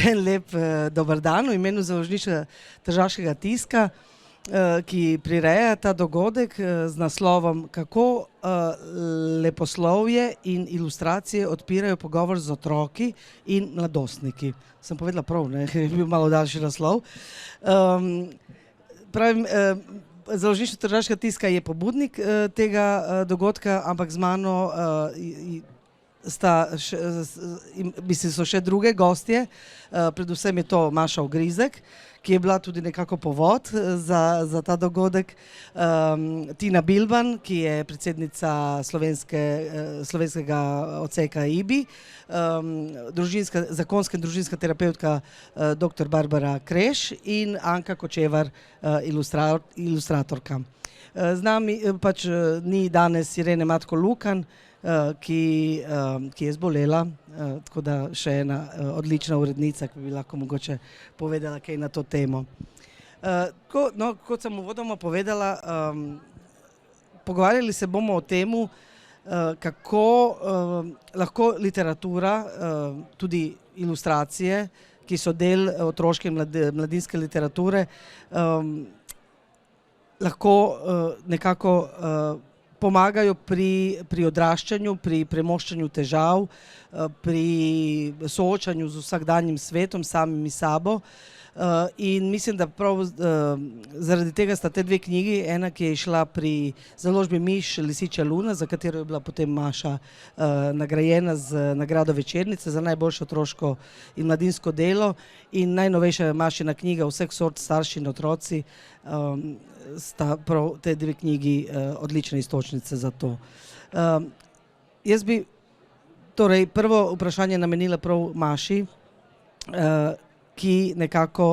En lep dober dan v imenu Založništva tržaškega tiska, ki prireja ta dogodek z naslovom Kako leposlovje in ilustracije odpirajo pogovor z otroki in mladostniki. Sem povedala prav, ne? Je bil malo daljši naslov. Pravim, Založništvo tržaškega tiska je pobudnik tega dogodka, ampak z mano so še druge gostje, predvsem je to Maša Ogrizek, ki je bila tudi nekako povod za ta dogodek, Tina Bilban, ki je predsednica slovenskega odseka IBI, zakonska in družinska terapevtka dr. Barbara Kreš in Anka Kočevar, ilustratorka. Z nami pač ni danes Irene Matko Lukan, ki je zbolela, tako da še ena odlična urednica, ki bi lahko mogoče povedala kaj na to temo. Kot sem uvodoma povedala, pogovarjali se bomo o temu, kako lahko literatura, tudi ilustracije, ki so del otroške in mladinske literature, lahko nekako pomagajo pri odraščanju, pri premoščanju težav, pri soočanju z vsakdanjim svetom, samimi sabo. In mislim, da prav zaradi tega sta te dve knjigi, ena, ki je išla pri založbi Miš, Lisičja luna, za katero je bila potem Maša nagrajena z nagrado Večernice za najboljše otroško in mladinsko delo, in najnovejša Mašina knjiga Vseh sort starši in otroci, sta prav te dve knjigi odlične iztočnice za to. Jaz bi torej prvo vprašanje namenila prav Maši, ki nekako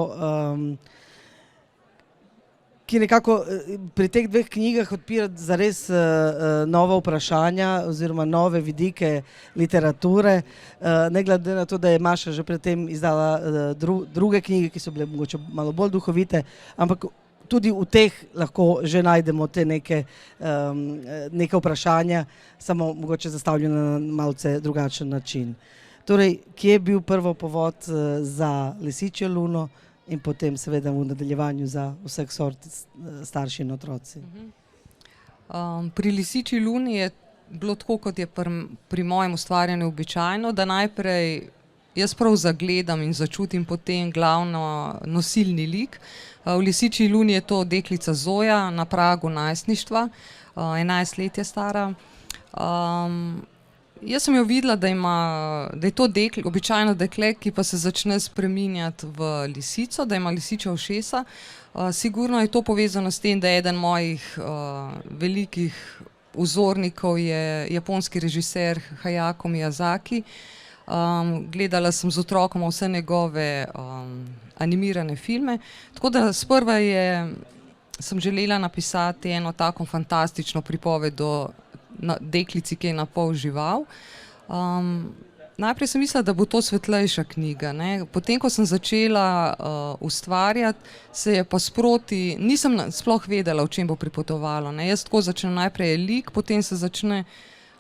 pri teh dveh knjigah odpira zares nova vprašanja oziroma nove vidike literature, ne glede na to, da je Maša že pred tem izdala druge knjige, ki so bile mogoče malo bolj duhovite, ampak tudi v teh lahko že najdemo te neke vprašanja, samo mogoče zastavljena na malce drugačen način. Torej, kje je bil prvo povod za Lisičjo luno in potem seveda v nadaljevanju za Vseh sort starši in otroci? Pri Lisičji luni je bilo tako, kot je pri mojem ustvarjanju običajno, da najprej jaz prav zagledam in začutim potem glavno nosilni lik. V Lisičji luni je to deklica Zoja na pragu najstništva, 11 let je stara. Jaz sem jo videla, da je to običajno dekle, ki pa se začne spreminjati v lisico, da ima lisičja ušesa. Sigurno je to povezano s tem, da je eden mojih velikih vzornikov je japonski režiser Hayao Miyazaki. Gledala sem z otrokom vse njegove animirane filme, tako da sprva sem želela napisati eno tako fantastično pripoved o deklici, ki je na pol žival. Najprej sem mislila, da bo to svetlejša knjiga, ne. Potem, ko sem začela ustvarjati, se je pa sproti, nisem sploh vedela, o čem bo pripovedovalo, ne. Jaz tako začnem, najprej je lik, potem se začne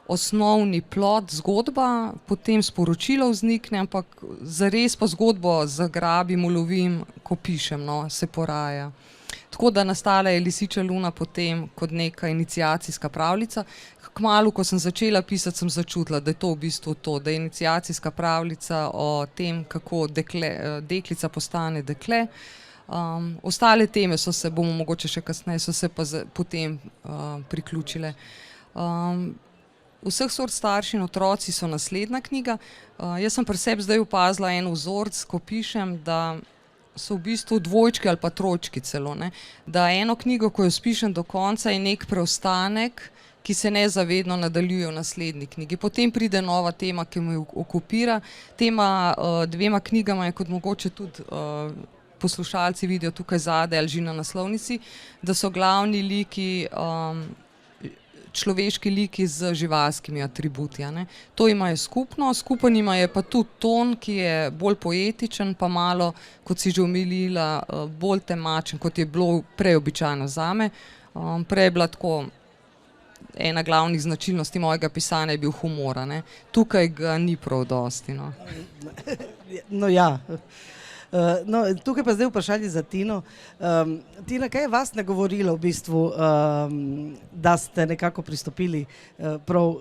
osnovni plot, zgodba, potem sporočilo vznikne, ampak zares pa zgodbo zagrabim, ulovim, ko pišem, no, se poraja. Tako da nastala je Lisičja luna potem kot neka iniciacijska pravljica. Kmalu, ko sem začela pisati, sem začutila, da je to v bistvu to, da je iniciacijska pravljica o tem, kako deklica postane dekle. Ostale teme bomo mogoče še kasneje, so se pa potem priključile. Vseh sort starši in otroci so naslednja knjiga. Jaz sem pri sebi zdaj opazila en vzorec, ko pišem, da so v bistvu dvojčki ali pa trojčki celo, ne. Da eno knjigo, ko jo spišem do konca, je nek preostanek, ki se nezavedno nadaljuje v naslednji knjigi. Potem pride nova tema, ki me okupira. Tema dvema knjigama je, kot mogoče tudi poslušalci vidijo tukaj zadaj ali že na naslovnici, da so glavni liki človeški liki z živalskimi atributi, a ne. To imajo skupno, skupen ima je pa tudi ton, ki je bolj poetičen, pa malo, kot si že omenila, bolj temačen, kot je bilo prej običajno zame. Prej je bila tako ena glavnih značilnosti mojega pisanja je bil humor, ne. Tukaj ga ni prav dosti, no. No ja. No, tukaj pa zdaj vprašanje za Tino. Tina, kaj je vas nagovorilo v bistvu, da ste nekako pristopili prav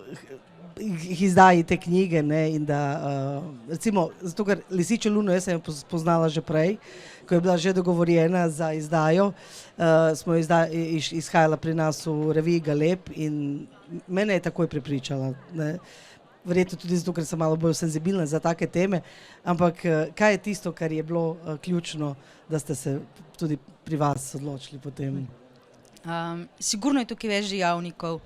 k izdaji te knjige, ne, in da, recimo, zato ker Lisičjo luno, jaz sem jo poznala že prej, ko je bila že dogovorjena za izdajo, smo izhajala pri nas v reviji Galeb in mene je takoj prepričala, ne. Verjetno tudi zato, ker sem malo bolj senzibilna za take teme, ampak kaj je tisto, kar je bilo ključno, da ste se tudi pri vas odločili potem? Sigurno je tukaj več dejavnikov.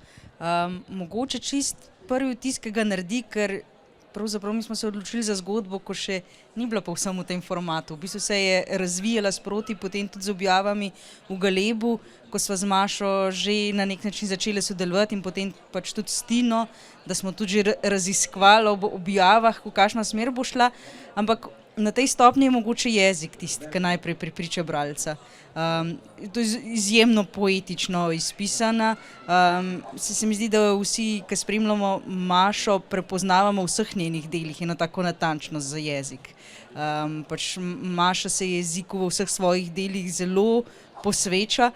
Mogoče čist prvi vtis, ki ga naredi, ker pravzaprav mi smo se odločili za zgodbo, ko še ni bila povsem v tem formatu. V bistvu se je razvijala sproti, potem tudi z objavami v Galebu, ko sva z Mašo že na nek način začeli sodelovati in potem pač tudi s Tino, da smo tudi že raziskovali ob objavah, v kakšno smer bo šla, ampak na tej stopnji je mogoče jezik tisti, ki najprej prepriča bralca. To je izjemno poetično izpisana. Se mi zdi, da vsi, ki spremljamo Mašo, prepoznavamo v vseh njenih delih eno tako natančnost za jezik. Pač Maša se jeziku v vseh svojih delih zelo posveča.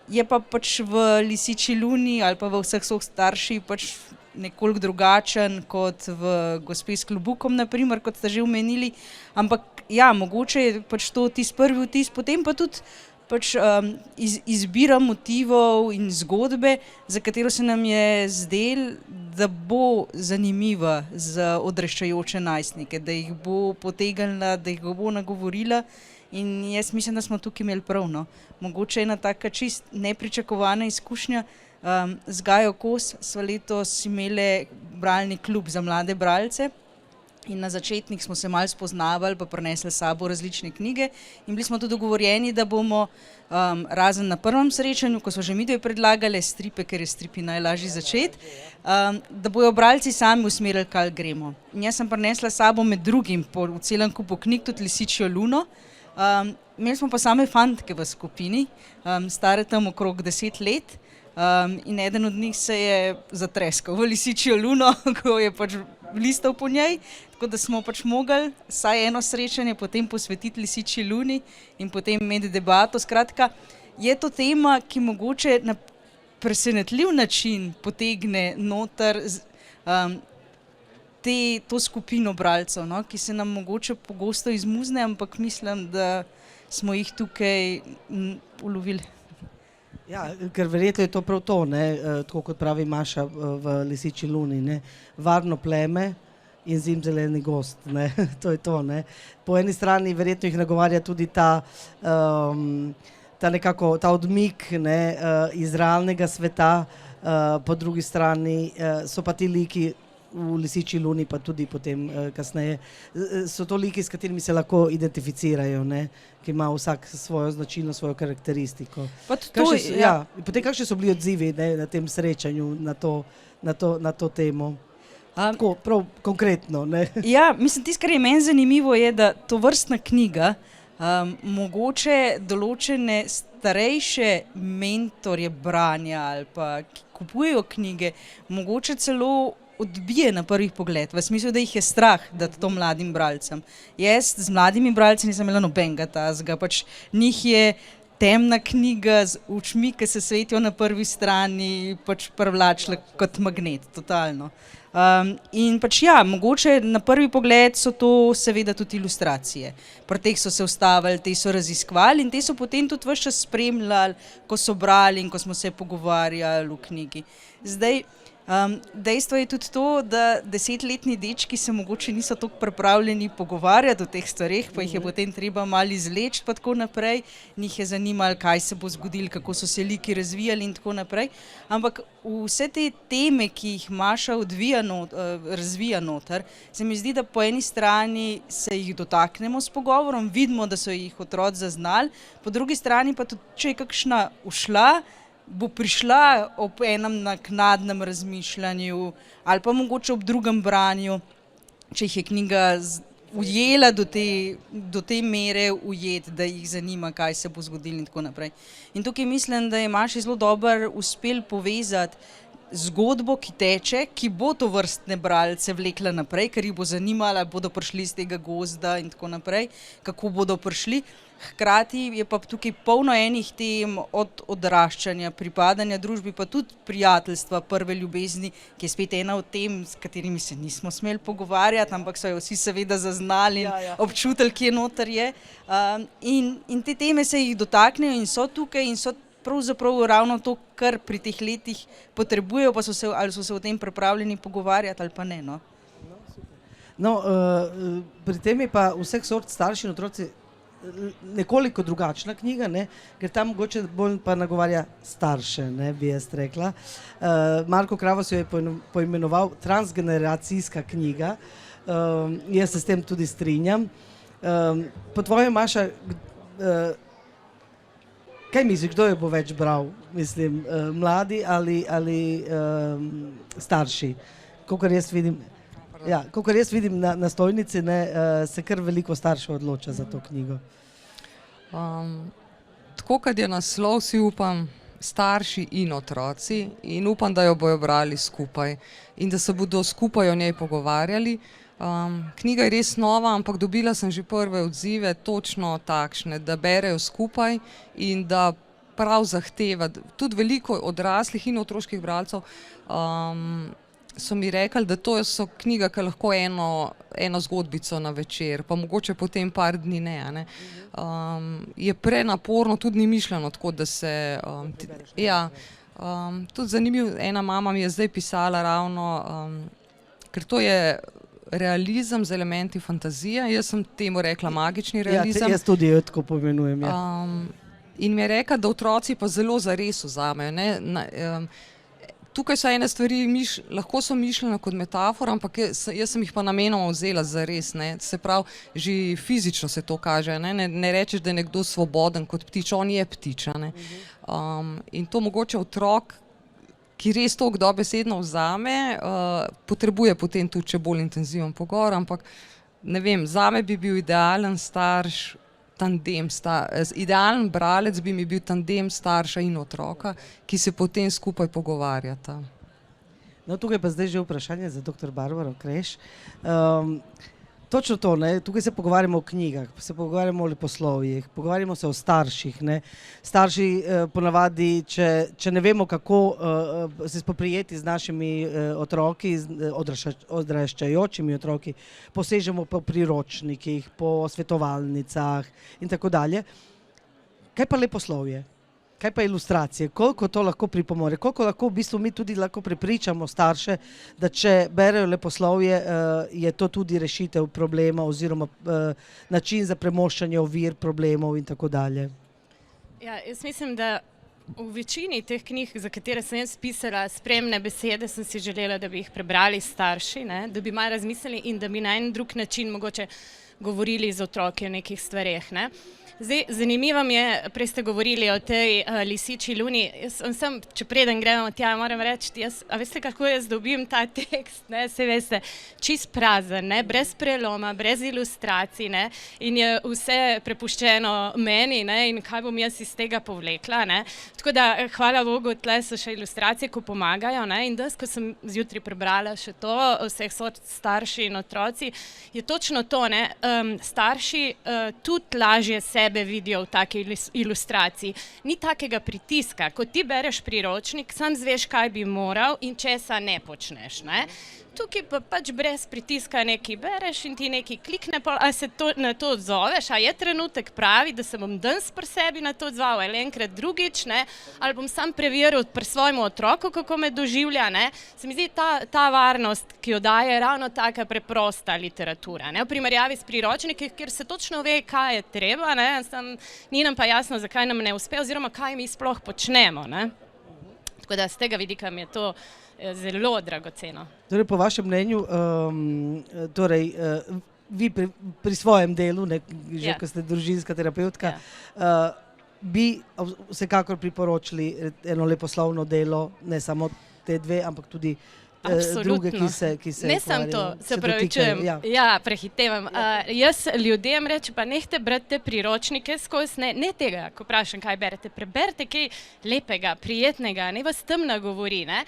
Je pa pač v Lisičji luni ali pa v Vseh so starši pač nekoliko drugačen kot v Gospe s klobukom, na primer, kot ste že omenili, ampak ja, mogoče je pač to tisti prvi vtis, potem pa tudi pač izbira motivov in zgodbe, za katero se nam je zdel, da bo zanimiva za odraščajoče najstnike, da jih bo potegnila, da jih bo nagovorila in jaz mislim, da smo tukaj imeli prav, no. Mogoče ena taka čist nepričakovana izkušnja. Z Gajo Kos sva letos imeli bralni klub za mlade bralce in na začetnih smo se malo spoznavali pa prinesli s sabo različne knjige in bili smo tudi dogovorjeni, da bomo razen na prvem srečanju, ko so že midve predlagali stripe, ker je stripi najlažji začeti, da bojo bralci sami usmerili, kaj gremo. In jaz sem prinesla s sabo med drugim v celem kupu knjig tudi Lisičjo luno. Imeli smo pa same fantke v skupini, stare tam okrog 10 let. In eden od njih se je zatreskal v Lisičjo luno, ko je pač listal po njej, tako da smo pač mogli vsaj eno srečanje potem posvetiti Lisičji luni in potem imeti debato. Skratka, je to tema, ki mogoče na presenetljiv način potegne noter to skupino bralcev, no, ki se nam mogoče pogosto izmuzne, ampak mislim, da smo jih tukaj ulovili. Ja, ker verjetno je to prav to, ne, tako kot pravi Maša v Lisičji luni, ne, varno pleme in zimzeleni gozd, ne, to je to, ne. Po eni strani verjetno jih nagovarja tudi ta nekako, ta odmik, ne, iz realnega sveta, po drugi strani so pa ti liki v Lisičji luni, pa tudi potem kasneje, so to liki, s katerimi se lahko identificirajo, ne, ki ima vsak svojo značilnost, svojo karakteristiko. Potem kakšni so bili odzivi, ne, na tem srečanju, na to temo? Tako, prav konkretno, ne. Ja, mislim, tisto, kar je meni zanimivo, je, da tovrstna knjiga mogoče določene starejše mentorje branja ali pa ki kupujejo knjige, mogoče celo odbije na prvih pogled, v smislu, da jih je strah dati to mladim bralcem. Jaz z mladimi bralci nisem imela nobenega tazga, pač njih je temna knjiga z očmi, ki se svetijo na prvi strani, pač privlačila kot magnet, totalno. In pač ja, mogoče na prvi pogled so to seveda tudi ilustracije. Pri teh so se ustavili, te so raziskovali in te so potem tudi ves čas spremljali, ko so brali in ko smo se pogovarjali v knjigi. Zdaj, dejstvo je tudi to, da 10-letni dečki se mogoče niso tako pripravljeni pogovarjati o teh stvareh, pa jih je potem treba malo izleči pa tako naprej. Njih je zanimalo, kaj se bo zgodilo, kako so se liki razvijali in tako naprej. Ampak vse te teme, ki jih Maša razvija noter, se mi zdi, da po eni strani se jih dotaknemo s pogovorom, vidimo, da so jih otroci zaznali, po drugi strani pa tudi, če je kakšna ušla, bo prišla ob enem naknadnem razmišljanju ali pa mogoče ob drugem branju, če jih je knjiga ujela do te mere ujet, da jih zanima, kaj se bo zgodilo in tako naprej. In tukaj mislim, da je Maši zelo dobro uspel povezati zgodbo, ki teče, ki bo to vrstne bralce vlekla naprej, ker jih bo zanimala, bodo prišli iz tega gozda in tako naprej, kako bodo prišli. Hkrati je pa tukaj polno enih tem od odraščanja, pripadanja družbi, pa tudi prijateljstva, prve ljubezni, ki je spet ena od tem, s katerimi se nismo smeli pogovarjati, ampak so jo vsi seveda zaznali in občutili, ki je noter je. In te teme se jih dotaknejo in so tukaj in so pravzaprav ravno to, kar pri teh letih potrebujejo, pa ali so se o tem pripravljeni pogovarjati ali pa ne. No, pri tem je pa vseh sort starši in otroci nekoliko drugačna knjiga, ne? Ker tam mogoče bolj pa nagovarja starše, ne, bi jaz rekla. Marko Kravos jo je poimenoval transgeneracijska knjiga. Jaz se s tem tudi strinjam. Po tvojem, Maša, kaj misliš, kdo jo bo več bral? Mislim, mladi ali starši? Kakor jaz vidim, kakor jaz vidim na stojnici, se kar veliko staršev odloča za to knjigo. Tako kot je naslov, si upam, starši in otroci, in upam, da jo bojo brali skupaj in da se bodo skupaj o njej pogovarjali. Knjiga je res nova, ampak dobila sem že prve odzive, točno takšne, da berejo skupaj in da prav zahteva, tudi veliko odraslih in otroških bralcev so mi rekli, da to so knjiga, ki lahko eno zgodbico na večer, pa mogoče potem par dni ne. Je prenaporno, tudi ni mišljeno tako, da se... Tudi zanimivo, ena mama mi je zdaj pisala ravno, ker to je realizem z elementi fantazije, jaz sem temu rekla magični realizem. Jaz tudi jo tako pomenujem. In mi je rekla, da otroci pa zelo zares vzamejo. Tukaj so ene stvari, lahko so mišljene kot metafora, ampak jaz sem jih pa namenoma vzela zares. Se pravi, že fizično se to kaže. Ne rečeš, da je nekdo svoboden kot ptič, on je ptič. In to mogoče otrok, ki res toliko dobesedno vzame, potrebuje potem tudi še bolj intenziven pogovor, ampak ne vem, zame bi bil idealen starš, idealen bralec bi mi bil tandem starša in otroka, ki se potem skupaj pogovarjata. No, tukaj pa zdaj že vprašanje za dr. Barbaro Kreš. Točno to, tukaj se pogovarjamo o knjigah, se pogovarjamo o leposlovjih, pogovarjamo se o starših. Starši ponavadi, če ne vemo, kako se spoprijeti z našimi otroki, odraščajočimi otroki, posežemo po priročnikih, po svetovalnicah in tako dalje. Kaj pa leposlovje? Kaj pa ilustracije? Koliko to lahko pripomore? Koliko lahko v bistvu mi tudi lahko prepričamo starše, da če berejo leposlovje, je to tudi rešitev problema oziroma način za premoščanje ovir, problemov in tako dalje? Ja, jaz mislim, da v večini teh knjig, za katere sem jaz pisala spremne besede, sem si želela, da bi jih prebrali starši, da bi malo razmislili in da bi na en drug način mogoče govorili z otroki o nekih stvareh. Zdaj, zanimivo mi je, prej ste govorili o tej lisiči luni, če preden gremo tja, moram reči, a veste, kako jaz dobim ta tekst, se veste, čist prazen, brez preloma, brez ilustracij, in je vse prepuščeno meni, in kaj bom jaz iz tega povlekla. Tako da, hvala Bogu, tle so še ilustracije, ko pomagajo, in da, ko sem zjutraj prebrala še to, vseh sort starši in otroci, je točno to, starši tudi lažje sebe vidijo v taki ilustraciji. Ni takega pritiska, ko ti bereš priročnik, sam zveš, kaj bi moral in česa ne počneš. Tukaj pa pač brez pritiska nekaj bereš in ti nekaj klikne, a se na to odzoveš, a je trenutek pravi, da se bom danes pri sebi na to odzval, ali enkrat drugič, ali bom sam preveril pri svojemu otroku, kako me doživlja. Se mi zdi ta varnost, ki jo daje ravno taka preprosta literatura. V primerjavi s priročniki, kjer se točno ve, kaj je treba, ni nam pa jasno, zakaj nam ne uspe oziroma kaj mi sploh počnemo. Tako da z tega vidika mi je to zelo dragoceno. Torej, po vašem mnenju, vi pri svojem delu, že ko ste družinska terapevtka, bi vsekakor priporočili eno leposlovno delo, ne samo te dve, ampak tudi druge, ki Absolutno. se Ne samo to, ukvarjajo, se pravi, dotikajo, čujem. Ja, prehitevam. Jaz ljudem rečem, pa nehte brati te priročnike skozi, ne tega, ko vprašam, kaj berete. Preberite kaj lepega, prijetnega, ne vas tem nagovori. Ne?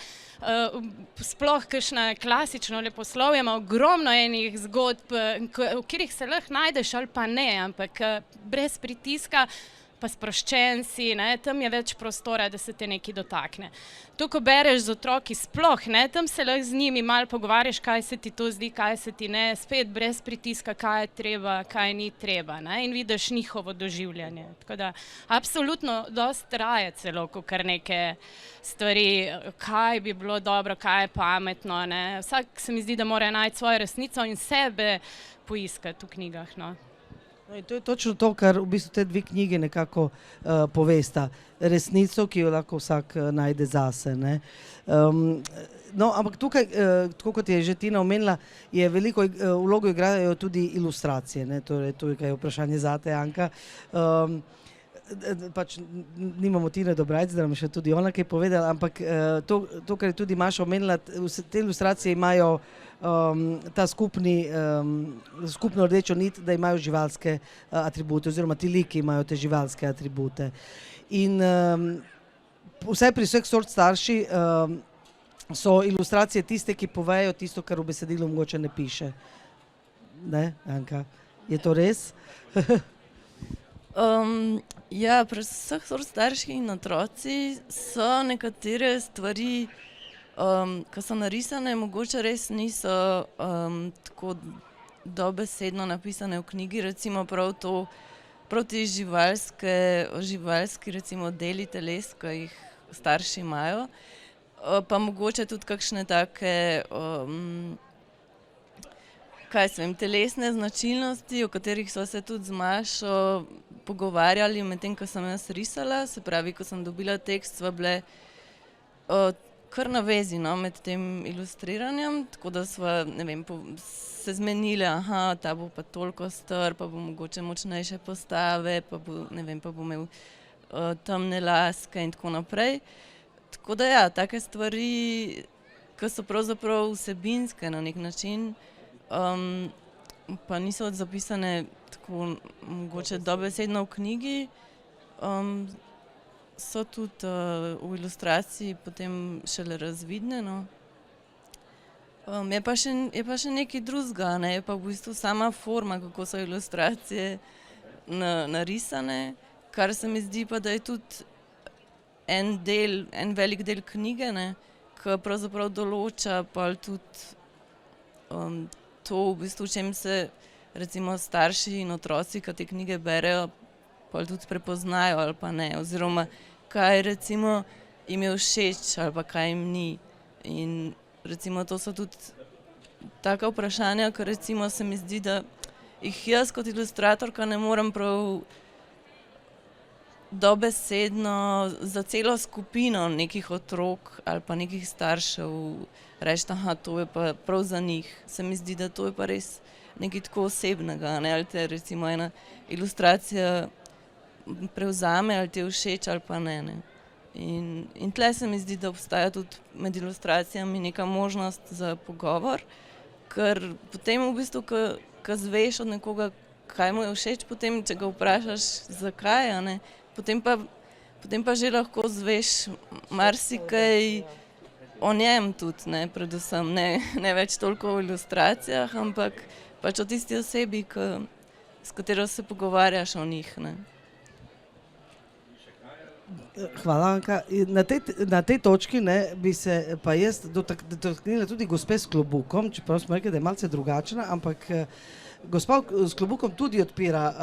Sploh kakšna klasično leposlovje ima ogromno enih zgodb, v katerih se lahko najdeš ali pa ne, ampak brez pritiska, pa sproščen si, ne, tam je več prostora, da se te nekaj dotakne. To, ko bereš z otroki sploh, ne, tam se lahko z njimi malo pogovarjaš, kaj se ti to zdi, kaj se ti ne, spet brez pritiska, kaj je treba, kaj ni treba, ne, in vidiš njihovo doživljanje. Tako da, absolutno dosti traje celo, kakor neke stvari, kaj bi bilo dobro, kaj je pametno, ne. Vsak se mi zdi, da mora najti svojo resnico in sebe poiskati v knjigah, no. No, in to je točno to, kar v bistvu te dve knjigi nekako povesta. Resnico, ki jo lahko vsak najde zase. Ne? No, ampak tukaj, tako kot je že Tina omenila, je veliko vlogo igrajo tudi ilustracije. Ne? Torej, to je vprašanje zate, Anka. Pač nimamo Tine Dobrajc, da nam še tudi ona kaj povedala, ampak to, kar je tudi Maša omenila, te ilustracije imajo ta skupno rdečo nit, da imajo živalske atribute, oziroma ti liki imajo te živalske atribute. In vsaj pri vseh sort starši so ilustracije tiste, ki povejo tisto, kar v besedilu mogoče ne piše. Ne, Anka? Je to res? Ja, pri vseh sort starših in otroci so nekatere stvari, ki so narisane, mogoče res niso tako dobesedno napisane v knjigi, recimo prav ti živalski recimo deli teles, ki jih starši imajo, pa mogoče tudi kakšne take telesne značilnosti, o katerih so se tudi z Mašo pogovarjali medtem, ko sem jaz risala, se pravi, ko sem dobila tekst, sva bile kar na vezi, no, med tem ilustriranjem, tako da sva, ne vem, se zmenile, aha, ta bo pa toliko star, pa bo mogoče močnejše postave, pa bo, ne vem, pa bo imel temne laske in tako naprej. Tako da ja, take stvari, ki so pravzaprav vsebinske na nek način, pa niso zapisane tako mogoče dobesedno v knjigi, so tudi v ilustraciji potem šele razvidne, no. Je pa še nekaj drugega, ne, je pa v bistvu sama forma, kako so ilustracije narisane, kar se mi zdi pa, da je tudi en velik del knjige, ne, ki pravzaprav določa pa tudi to, v bistvu, v čem se recimo starši in otroci, ki te knjige berejo, pa tudi prepoznajo ali pa ne, oziroma kaj recimo jim je všeč ali pa kaj jim ni. In recimo to so tudi taka vprašanja, ki recimo se mi zdi, da jih jaz kot ilustratorka ne morem prav dobesedno za celo skupino nekih otrok ali pa nekih staršev reči, aha, to je pa prav za njih. Se mi zdi, da to je pa res nekaj tako osebnega, ne, ali te recimo ena ilustracija prevzame, ali ti je všeč ali pa ne, ne. In tle se mi zdi, da obstaja tudi med ilustracijami neka možnost za pogovor, ker potem v bistvu, ko zveš od nekoga, kaj mu je všeč, potem, če ga vprašaš, zakaj, a ne, potem pa že lahko zveš marsikaj o njem tudi, ne, predvsem, ne več toliko o ilustracijah, ampak pač o tisti osebi, s katero se pogovarjaš o njih, ne. Hvala, Anka. Na tej točki, ne, bi se pa jaz dotaknila tudi gospe s klobukom, čeprav smo rekli, da je malce drugačna, ampak gospa s klobukom tudi odpira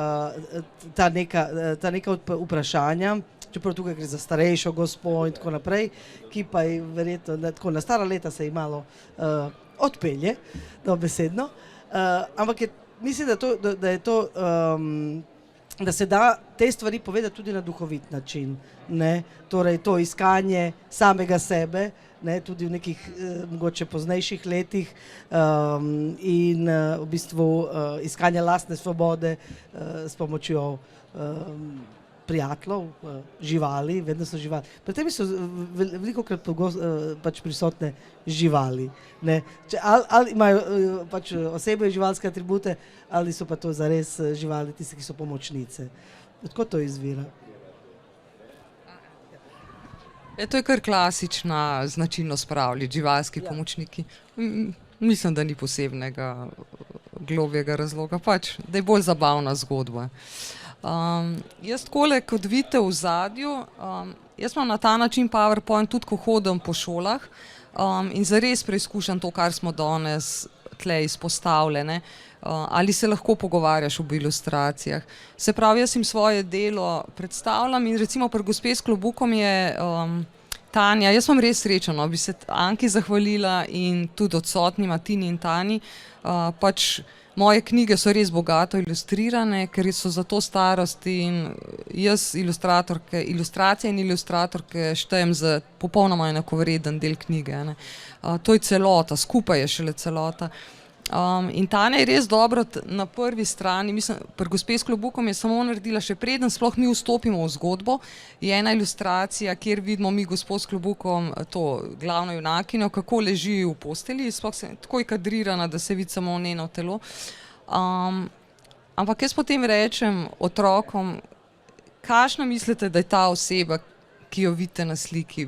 ta neka vprašanja, čeprav tukaj gre za starejšo gospo in tako naprej, ki pa je verjetno tako na stara leta se ji malo odpelje, dobesedno. Ampak mislim, da je to da se da te stvari povedati tudi na duhovit način, ne, torej to iskanje samega sebe, ne, tudi v nekih mogoče poznejših letih in v bistvu iskanje lastne svobode s pomočjo prijateljev, živali, vedno so živali. Pri tem so veliko krat pač prisotne živali. Ne? Ali imajo pač osebne živalske atribute, ali so pa to zares živali, tiste, ki so pomočnice. Odkot to izvira? To je kar klasična značilnost pravljic, živalski pomočniki. Mislim, da ni posebnega globljega razloga, pač, da je bolj zabavna zgodba. Jaz takole, kot vidite v zadju, jaz imam na ta način PowerPoint tudi, ko hodim po šolah in zares preizkušam to, kar smo danes tle izpostavljene. Ali se lahko pogovarjaš ob ilustracijah. Se pravi, jaz jim svoje delo predstavljam in recimo pri gospe s klobukom je Tanja, jaz sem res srečna, bi se Anki zahvalila in tudi odsotnima Tini in Tani. Pač moje knjige so res bogato ilustrirane, ker so za to starost in jaz ilustracije in ilustratorke štejem za popolnoma enakovreden del knjige. Ne. To je celota, skupaj je šele celota. In Tanja je res dobro na prvi strani, mislim, pri gospe s klobukom je samo naredila, še preden sploh mi vstopimo v zgodbo, je ena ilustracija, kjer vidimo mi gospo s klobukom, to glavno junakinjo, kako leži v postelji, sploh se tako je kadrirana, da se vidi samo njeno telo. Ampak jaz potem rečem otrokom, kakšna mislite, da je ta oseba, ki jo vidite na sliki,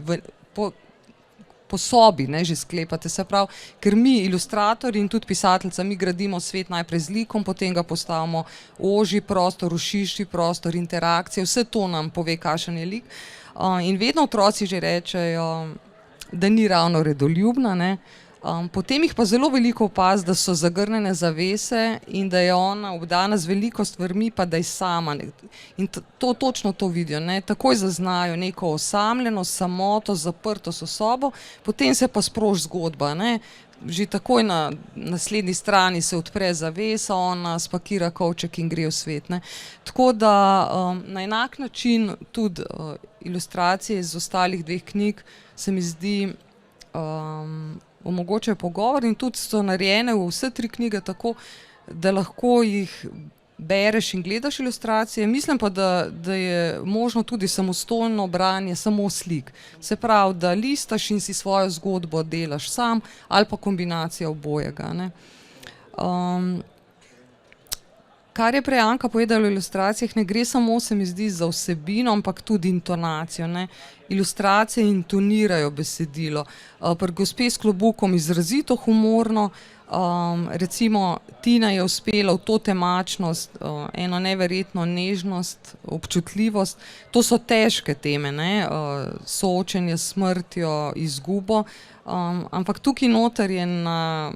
po sobi, ne, že sklepate, se pravi, ker mi, ilustratorji in tudi pisateljica, mi gradimo svet najprej z likom, potem ga postavimo ožji prostor, v širši prostor, interakcije, vse to nam pove, kakšen je lik. In vedno otroci že rečejo, da ni ravno redoljubna, ne. Potem jih pa zelo veliko opazi, da so zagrnjene zavese in da je ona obdana z veliko stvarmi, pa da je sama. In točno to vidijo, ne. Takoj zaznajo neko osamljenost, samoto, zaprtost v sobo, potem se pa sproži zgodba, ne. Že takoj na naslednji strani se odpre zavesa, ona spakira kovček in gre v svet, ne. Tako da na enak način tudi ilustracije iz ostalih dveh knjig se mi zdi omogočajo pogovor in tudi so narejene v vse tri knjige tako, da lahko jih bereš in gledaš ilustracije. Mislim pa, da je možno tudi samostojno branje samo slik. Se pravi, da listaš in si svojo zgodbo delaš sam ali pa kombinacija obojega, ne. Kar je prej Anka povedala o ilustracijah, ne gre samo, se mi zdi, za vsebino, ampak tudi intonacijo, ne. Ilustracije intonirajo besedilo. Pri gospe s klobukom izrazito humorno, recimo Tina je uspela v to temačnost, eno neverjetno nežnost, občutljivost. To so težke teme, ne, soočenje s smrtjo, izgubo, ampak tukaj noter je na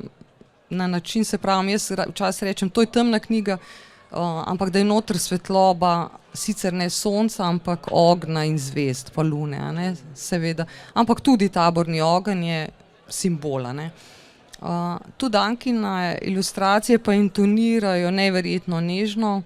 način, se pravi, jaz včasih rečem, to je temna knjiga, ampak da je noter svetloba, sicer ne sonca, ampak ognja in zvezd, pa lune, a ne, seveda. Ampak tudi taborni ogenj je simbola, ne. Tudi Ankine ilustracije pa intonirajo neverjetno nežno,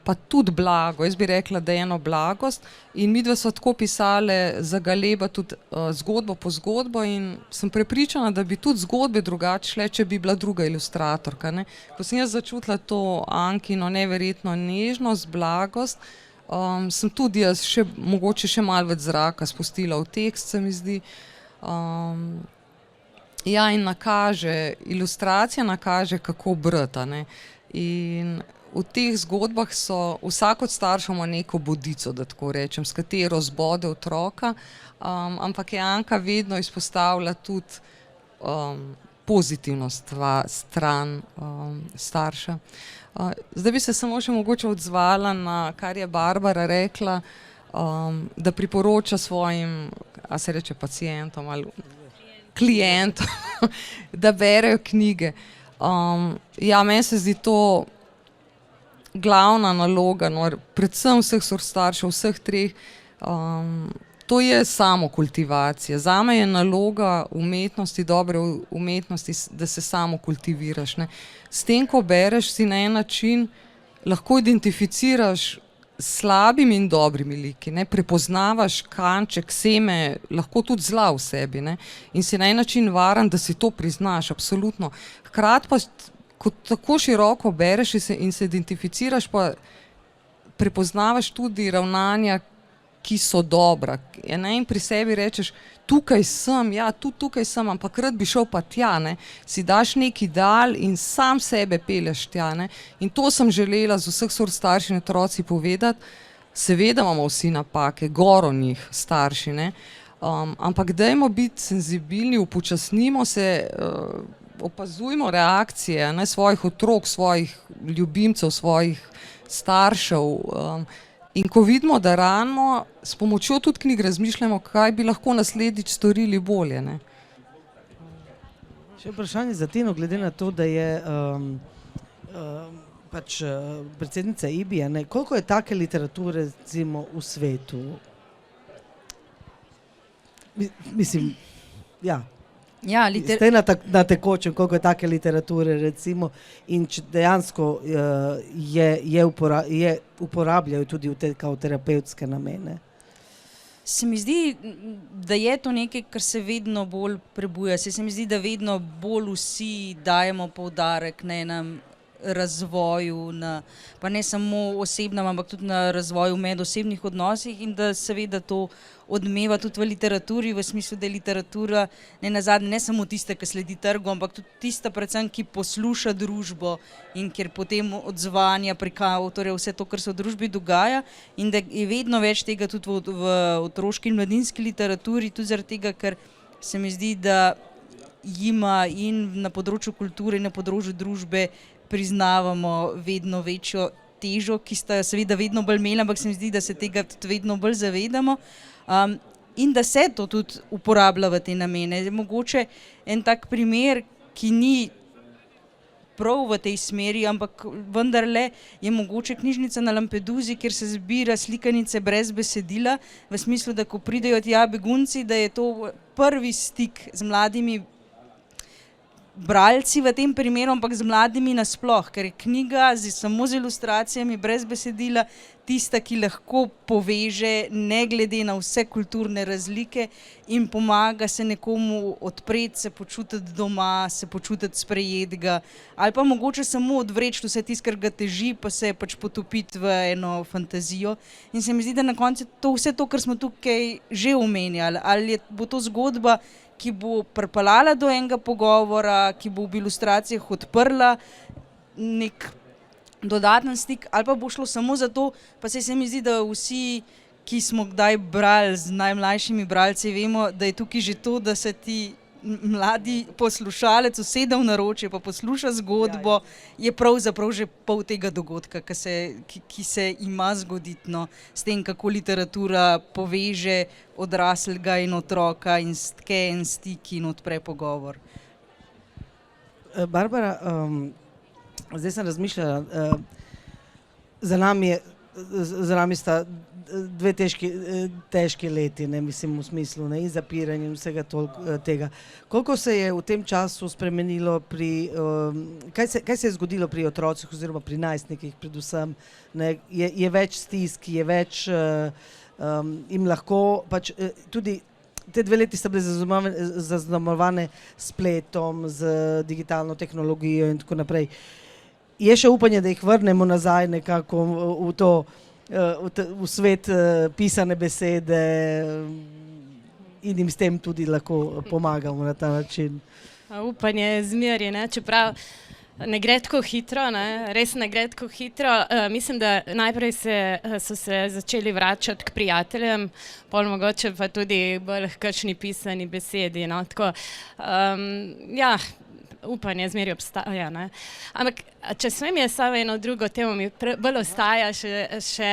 pa tudi blago, jaz bi rekla, da je eno blagost in midva sva tako pisale za Galeba tudi zgodbo po zgodbo in sem prepričana, da bi tudi zgodbe drugače šle, če bi bila druga ilustratorka, ne. Ko sem jaz začutila to Ankino neverjetno nežnost, blagost, sem tudi jaz mogoče še malo več zraka spustila v tekst, se mi zdi. Ja, in ilustracija nakaže, kako brati, a ne. In v teh zgodbah so, vsak od staršev ima neko bodico, da tako rečem, s katero zbode otroka, ampak je Anka vedno izpostavila tudi pozitivno stran starša. Zdaj bi se samo še mogoče odzvala na, kar je Barbara rekla, da priporoča svojim, a se reče pacientom ali klientom, da berejo knjige. Ja, meni se zdi to glavna naloga, no, predvsem vseh staršev, vseh treh, to je samokultivacija. Zame je naloga umetnosti, dobre umetnosti, da se samo kultiviraš, ne. S tem, ko bereš, si na en način lahko identificiraš slabimi in dobrimi liki, ne. Prepoznavaš kanček, seme, lahko tudi zla v sebi, ne. In si na en način varen, da si to priznaš, absolutno. Hkrati pa, ko tako široko bereš in se identificiraš, pa prepoznavaš tudi ravnanja, ki so dobra. Ne? In pri sebi rečeš, tukaj sem, ja, tudi tukaj sem, ampak rad bi šel pa tja, ne? Si daš neki dal in sam sebe peleš tja. Ne? In to sem želela z vseh sort starši in otroci povedati. Seveda imamo vsi napake, gor o njih starši, ne? Ampak dajmo biti senzibilni, upočasnimo se, opazujmo reakcije, ne, svojih otrok, svojih ljubimcev, svojih staršev. In ko vidimo, da ranimo, s pomočjo tudi knjig razmišljamo, kaj bi lahko naslednjič storili bolje. Ne. Še vprašanje za Tino, glede na to, da je predsednica IBI-ja, koliko je take literature recimo v svetu? Mislim, ja. Ja, Ste na tekočem, koliko je take literature recimo in če dejansko je uporabljajo tudi v te kao terapevtske namene? Se mi zdi, da je to nekaj, kar se vedno bolj prebuja. Se mi zdi, da vedno bolj vsi dajemo poudarek na enem razvoju, pa ne samo osebnem, ampak tudi na razvoju medosebnih odnosih in da seveda to odmeva tudi v literaturi, v smislu, da je literatura ne samo tista, ki sledi trgu, ampak tudi tista predvsem, ki posluša družbo in kjer potem odzvanja prek avtorjev vse to, kar se v družbi dogaja in da je vedno več tega tudi v otroški in mladinski literaturi, tudi zaradi tega, ker se mi zdi, da jima in na področju kulture in na področju družbe priznavamo vedno večjo težo, ki sta seveda vedno bolj imela, ampak se mi zdi, da se tega tudi vedno bolj zavedamo in da se to tudi uporablja v te namene. Mogoče en tak primer, ki ni prav v tej smeri, ampak vendarle je mogoče knjižnica na Lampedusi, kjer se zbira slikanice brez besedila, v smislu, da ko pridejo tja begunci, da je to prvi stik z mladimi bralci v tem primeru, ampak z mladimi nasploh, ker je knjiga samo z ilustracijami, brez besedila, tista, ki lahko poveže ne glede na vse kulturne razlike in pomaga se nekomu odpreti, se počutiti doma, se počutiti sprejetega ali pa mogoče samo odvreči vse tisto, kar ga teži, pa se pač potopiti v eno fantazijo. In se mi zdi, da na koncu vse to, kar smo tukaj že omenjali, ali bo to zgodba, ki bo pripeljala do enega pogovora, ki bo v ilustracijah odprla nek dodaten stik, ali pa bo šlo samo za to, pa se mi zdi, da vsi, ki smo kdaj brali z najmlajšimi bralci, vemo, da je tukaj že to, da se ti mladi poslušalec usede v naročje pa posluša zgodbo, je pravzaprav že pol tega dogodka, ki se ima zgoditi, no, s tem, kako literatura poveže odraslega in otroka in stke en stik in odpre pogovor. Barbara, zdaj sem razmišljala, za nami sta dve težki leti, ne, mislim v smislu, ne, in zapiranje in vsega tega. Koliko se je v tem času spremenilo kaj se je zgodilo pri otrocih oziroma pri najstnikih predvsem, ne, je več stisk, je več jim lahko pač tudi te 2 leti sta bile zaznamovane s spletom, z digitalno tehnologijo in tako naprej. Je še upanje, da jih vrnemo nazaj nekako v svet pisane besede in jim s tem tudi lahko pomagamo na ta način? Upanje je zmeraj, ne, čeprav ne gre tako hitro, ne, res ne gre tako hitro. Mislim, da najprej so se začeli vračati k prijateljem, pol mogoče pa tudi bolj k kakšni pisani besedi, no, tako, ja, upanje zmeraj obstaja, ne. Ampak, če smem jaz samo eno drugo temo, mi bolj ostaja še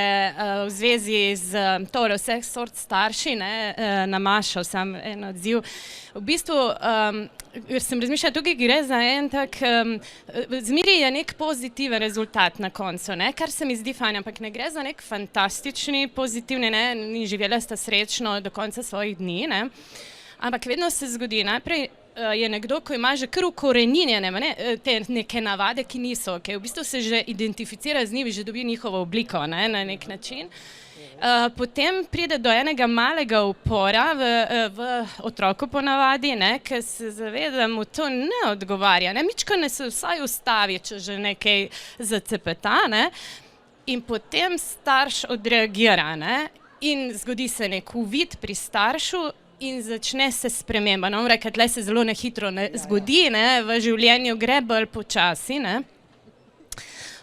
v zvezi z torej vseh sort starši, ne, na Mašo sam en odziv. V bistvu, sem razmišljala, tukaj gre za en tak, zmeraj je nek pozitiven rezultat na koncu, ne, kar se mi zdi fajn, ampak ne gre za nek fantastični, pozitivni, ne, in živela sta srečno do konca svojih dni, ne. Ampak vedno se zgodi, najprej je nekdo, ko ima že kar ukoreninjene te neke navade, ki niso okej. V bistvu se že identificira z njimi, že dobi njihovo obliko, ne, na nek način. Potem pride do enega malega upora v otroku ponavadi, ne, ker se zaveda, mu to ne odgovarja, ne, mičkeno se vsaj ustavi, če že nekaj zacepeta, ne. in potem starš odreagira, ne? In zgodi se nek uvid pri staršu in začne se sprememba. No, rekel, tle se zelo nehitro zgodi, ne? V življenju gre bolj počasi, ne?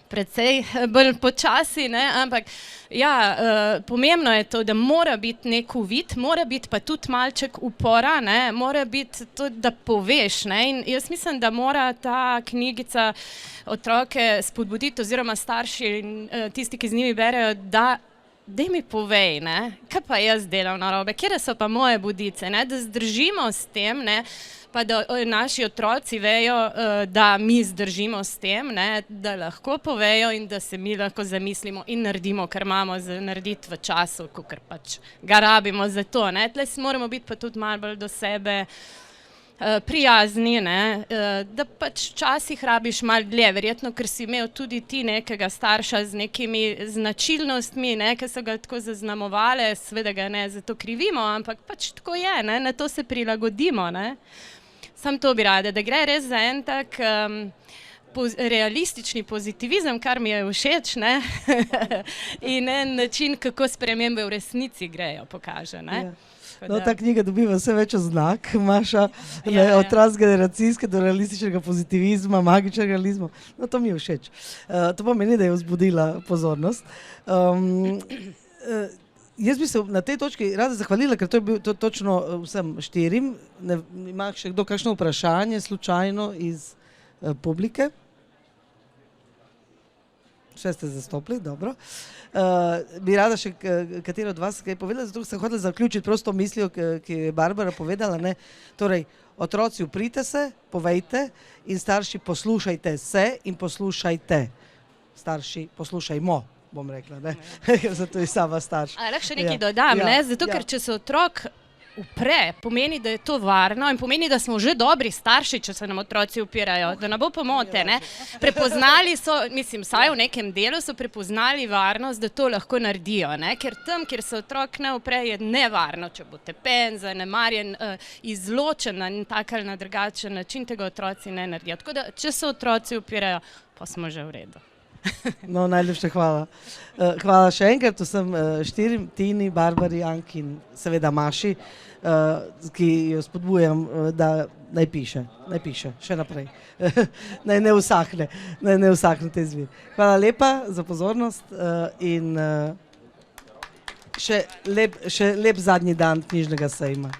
Precej bolj počasi, ne? Ampak ja, pomembno je to, da mora biti nek uvid, mora biti pa tudi malček upora, ne? Mora biti to, da poveš, ne? In jaz mislim, da mora ta knjigica otroke spodbuditi oziroma starši in tisti, ki z njimi berejo, da daj mi povej, ne, kaj pa jaz delam narobe, kje so pa moje budice, ne, da zdržimo s tem, ne, pa da naši otroci vejo, da mi zdržimo s tem, ne, da lahko povejo in da se mi lahko zamislimo in naredimo, kar imamo za narediti v času, kakor pač ga rabimo za to, ne. Tle moramo biti pa tudi malo bolj do sebe prijazni, ne, da pač včasih rabiš malo dlje, verjetno, ker si imel tudi ti nekega starša z nekimi značilnostmi, ne, ki so ga tako zaznamovale, seveda ga ne zato krivimo, ampak pač tako je, ne, na to se prilagodimo, ne. Sam to bi rada, da gre res za en tak realistični pozitivizem, kar mi je všeč, ne, in en način, kako spremembe v resnici grejo, pokaže, ne. Ja. No, ta knjiga dobiva vse več oznak, Maša, od transgeneracijske do realističnega pozitivizma, magičnega realizma. No, to mi je všeč. To pomeni, da je vzbudila pozornost. Jaz bi se na tej točki rada zahvalila, ker to je bil točno vsem 4. Ima še kdo kakšno vprašanje slučajno iz publike? Še ste zastopili, dobro. Bi rada še katero od vas kaj povedala, zato sem hotela zaključiti prosto mislijo, ki je Barbara povedala, ne. Torej, otroci uprite se, povejte in starši poslušajte se in poslušajte. Starši poslušajmo, bom rekla, ne. Zato je sama starš. A lahko še nekaj dodam, ne, zato ker če se otrok upre, pomeni, da je to varno in pomeni, da smo že dobri starši, če se nam otroci upirajo, da ne bo pomote, ne. Prepoznali so, mislim, vsaj v nekem delu so prepoznali varnost, da to lahko naredijo, ne, ker tam, kjer se otrok ne upre, je nevarno, če bo tepen, zanemarjen, izločen na tak ali na drugačen način, tega otroci ne naredijo. Tako da, če se otroci upirajo, pa smo že v redu. No, najlepša hvala. Hvala še enkrat vsem 4, Tini, Barbari, Anki in seveda Maši, ki jo spodbujam, da naj piše še naprej. Naj ne usahne te zvir. Hvala lepa za pozornost in še lep zadnji dan knjižnega sejma.